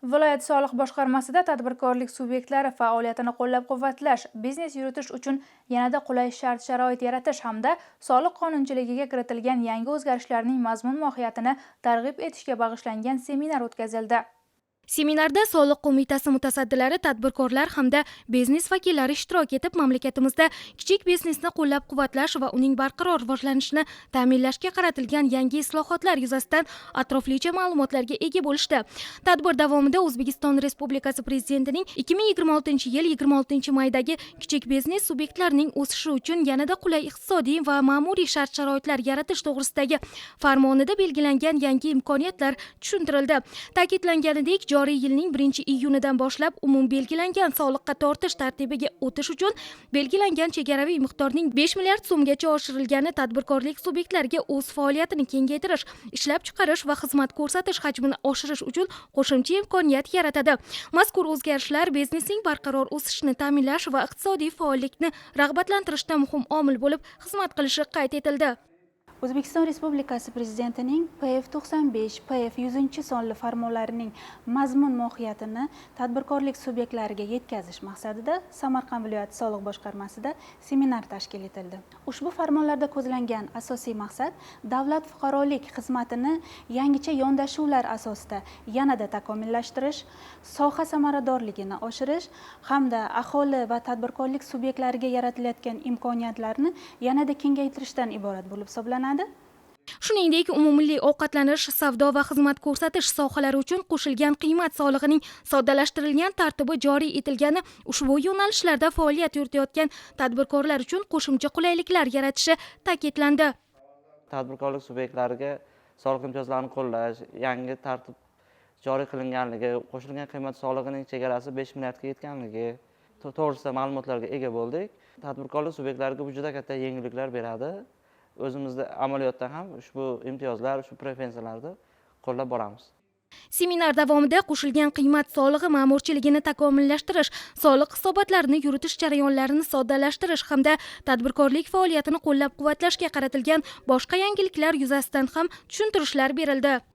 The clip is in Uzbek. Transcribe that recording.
Viloyat soliq boshqarmasida tadbirkorlik subyektlari faoliyatini qo'llab-quvvatlash, biznes yuritish uchun yanada qulay shart-sharoit yaratish hamda soliq qonunchiligiga kiritilgan yangi o'zgarishlarning mazmun-mohiyatini targ'ib etishga bag'ishlangan seminar o'tkazildi. Seminarda soliq qo'mitasi mutasaddilari, tadbirkorlar hamda biznes vakillari ishtirok etib, mamlakatimizda kichik biznesni qo'llab-quvvatlash va uning barqaror rivojlanishini ta'minlashga qaratilgan yangi islohotlar yuzasidan atroflicha ma'lumotlarga ega bo'lishdi. Tadbir davomida O'zbekiston Respublikasi Prezidentining 2026-yil 26-maydagi kichik biznes subyektlarining o'sishi uchun yanada qulay iqtisodiy va ma'muriy shart-sharoitlar yaratish to'g'risidagi farmonida belgilangan yangi imkoniyatlar tushuntirildi. Ta'kidlanganidek, joriy yilning 1-iyunidan boshlab belgilangan soliqqa tortish tartibiga o'tish uchun belgilangan chegaraviy miqdorning 5 milliard so'mgacha oshirilgani tadbirkorlik subyektlariga o'z faoliyatini kengaytirish, ishlab chiqarish va xizmat ko'rsatish hajmini oshirish uchun qo'shimcha imkoniyat yaratadi. Mazkur o'zgarishlar biznesning barqaror o'sishini ta'minlash va iqtisodiy faollikni rag'batlantirishda muhim omil bo'lib xizmat qilishi qayd etildi. O'zbekiston Respublikasi Prezidentining PF95, PF100 sonli farmonlarining mazmun-mohiyatini tadbirkorlik subyektlariga yetkazish maqsadida Samarqand viloyati soliq boshqarmasida seminar tashkil etildi. Ushbu farmonlarda ko'zlangan asosiy maqsad davlat fuqarolik xizmatini yangicha yondashuvlar asosida yanada takomillashtirish, soha samaradorligini oshirish hamda aholi va tadbirkorlik subyektlariga yaratilayotgan imkoniyatlarni yanada kengaytirishdan iborat bo'lib hisoblanadi. Shuningdek, umummilliy ovqatlanish, savdo va xizmat ko'rsatish sohalari uchun qo'shilgan qiymat solig'ining soddalashtirilgan tartibi joriy etilgani ushbu yo'nalishlarda faoliyat yuritayotgan tadbirkorlar uchun qo'shimcha qulayliklar yaratishi ta'kidlandi. Tadbirkorlik subyektlariga soliq imtiyozlarini qo'llash, yangi tartib joriy qilinganligi, qo'shilgan qiymat solig'ining chegarasi 5 milliardga yetganligi to'g'risida ma'lumotlarga ega bo'ldik. Tadbirkorlik subyektlariga bu juda katta yengilliklar beradi. O'zimizda amaliyotda ham ushbu imtiyozlar, ushbu preferensiyalarni qo'llab boramiz. Seminar davomida qo'shilgan qiymat solig'i ma'murchiligini takomillashtirish, soliq hisobotlarini yuritish jarayonlarini soddalashtirish hamda tadbirkorlik faoliyatini qo'llab-quvvatlashga qaratilgan boshqa yangiliklar yuzasidan ham tushuntirishlar berildi.